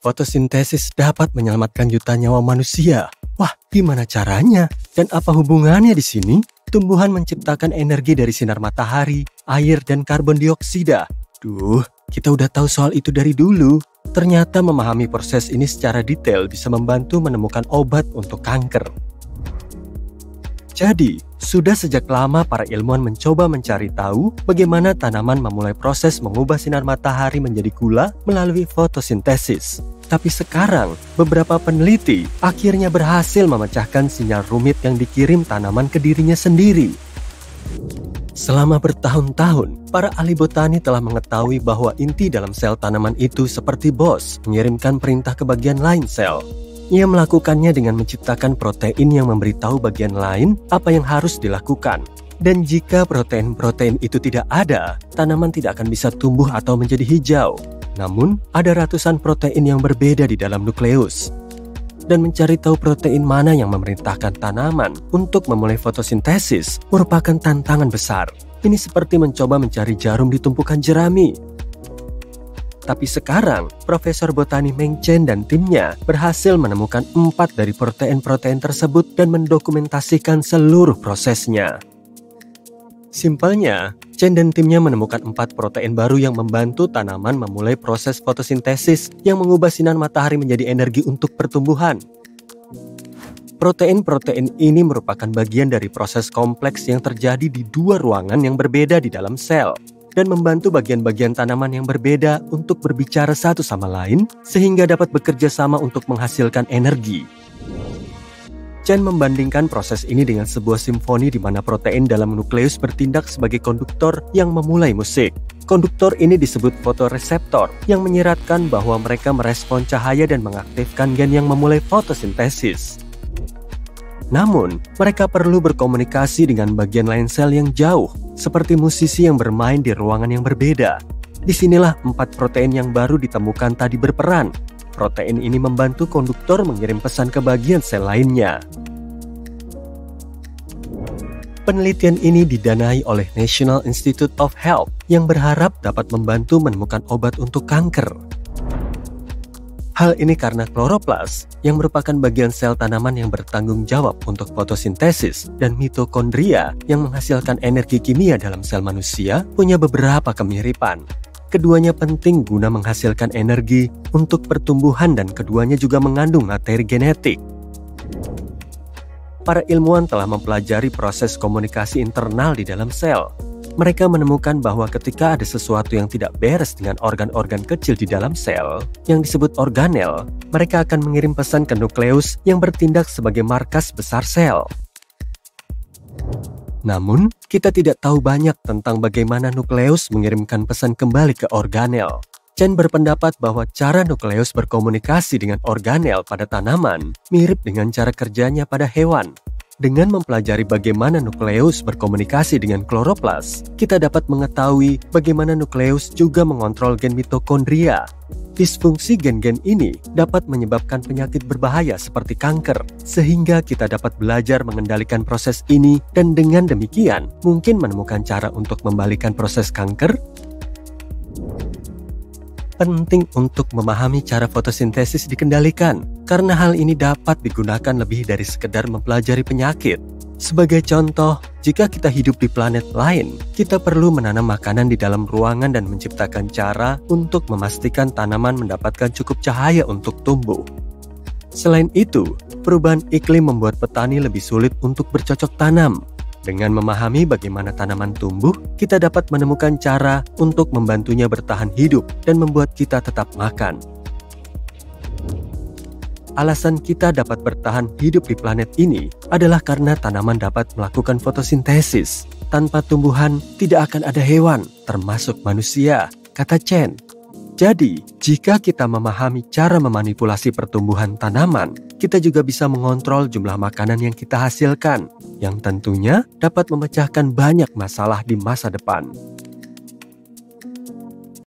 Fotosintesis dapat menyelamatkan jutaan nyawa manusia. Wah, gimana caranya? Dan apa hubungannya di sini? Tumbuhan menciptakan energi dari sinar matahari, air, dan karbon dioksida. Duh, kita udah tahu soal itu dari dulu. Ternyata memahami proses ini secara detail bisa membantu menemukan obat untuk kanker. Jadi, sudah sejak lama para ilmuwan mencoba mencari tahu bagaimana tanaman memulai proses mengubah sinar matahari menjadi gula melalui fotosintesis. Tapi sekarang, beberapa peneliti akhirnya berhasil memecahkan sinyal rumit yang dikirim tanaman ke dirinya sendiri. Selama bertahun-tahun, para ahli botani telah mengetahui bahwa inti dalam sel tanaman itu seperti bos mengirimkan perintah ke bagian lain sel. Ia melakukannya dengan menciptakan protein yang memberitahu bagian lain apa yang harus dilakukan. Dan jika protein-protein itu tidak ada, tanaman tidak akan bisa tumbuh atau menjadi hijau. Namun, ada ratusan protein yang berbeda di dalam nukleus. Dan mencari tahu protein mana yang memerintahkan tanaman untuk memulai fotosintesis merupakan tantangan besar. Ini seperti mencoba mencari jarum di tumpukan jerami. Tapi sekarang, Profesor Botani Meng Chen dan timnya berhasil menemukan 4 dari protein-protein tersebut dan mendokumentasikan seluruh prosesnya. Simpelnya, Chen dan timnya menemukan 4 protein baru yang membantu tanaman memulai proses fotosintesis yang mengubah sinar matahari menjadi energi untuk pertumbuhan. Protein-protein ini merupakan bagian dari proses kompleks yang terjadi di 2 ruangan yang berbeda di dalam sel, dan membantu bagian-bagian tanaman yang berbeda untuk berbicara satu sama lain sehingga dapat bekerja sama untuk menghasilkan energi. Chen membandingkan proses ini dengan sebuah simfoni di mana protein dalam nukleus bertindak sebagai konduktor yang memulai musik. Konduktor ini disebut fotoreseptor yang menyiratkan bahwa mereka merespon cahaya dan mengaktifkan gen yang memulai fotosintesis. Namun, mereka perlu berkomunikasi dengan bagian lain sel yang jauh, seperti musisi yang bermain di ruangan yang berbeda. Disinilah 4 protein yang baru ditemukan tadi berperan. Protein ini membantu konduktor mengirim pesan ke bagian sel lainnya. Penelitian ini didanai oleh National Institute of Health yang berharap dapat membantu menemukan obat untuk kanker. Hal ini karena kloroplas, yang merupakan bagian sel tanaman yang bertanggung jawab untuk fotosintesis, dan mitokondria yang menghasilkan energi kimia dalam sel manusia, punya beberapa kemiripan. Keduanya penting guna menghasilkan energi untuk pertumbuhan dan keduanya juga mengandung materi genetik. Para ilmuwan telah mempelajari proses komunikasi internal di dalam sel. Mereka menemukan bahwa ketika ada sesuatu yang tidak beres dengan organ-organ kecil di dalam sel, yang disebut organel, mereka akan mengirim pesan ke nukleus yang bertindak sebagai markas besar sel. Namun, kita tidak tahu banyak tentang bagaimana nukleus mengirimkan pesan kembali ke organel. Chen berpendapat bahwa cara nukleus berkomunikasi dengan organel pada tanaman mirip dengan cara kerjanya pada hewan. Dengan mempelajari bagaimana nukleus berkomunikasi dengan kloroplas, kita dapat mengetahui bagaimana nukleus juga mengontrol gen mitokondria. Disfungsi gen-gen ini dapat menyebabkan penyakit berbahaya seperti kanker, sehingga kita dapat belajar mengendalikan proses ini dan dengan demikian mungkin menemukan cara untuk membalikan proses kanker. Penting untuk memahami cara fotosintesis dikendalikan, karena hal ini dapat digunakan lebih dari sekedar mempelajari penyakit. Sebagai contoh, jika kita hidup di planet lain, kita perlu menanam makanan di dalam ruangan dan menciptakan cara untuk memastikan tanaman mendapatkan cukup cahaya untuk tumbuh. Selain itu, perubahan iklim membuat petani lebih sulit untuk bercocok tanam. Dengan memahami bagaimana tanaman tumbuh, kita dapat menemukan cara untuk membantunya bertahan hidup dan membuat kita tetap makan. Alasan kita dapat bertahan hidup di planet ini adalah karena tanaman dapat melakukan fotosintesis. Tanpa tumbuhan, tidak akan ada hewan, termasuk manusia, kata Chen. Jadi, jika kita memahami cara memanipulasi pertumbuhan tanaman, kita juga bisa mengontrol jumlah makanan yang kita hasilkan, yang tentunya dapat memecahkan banyak masalah di masa depan.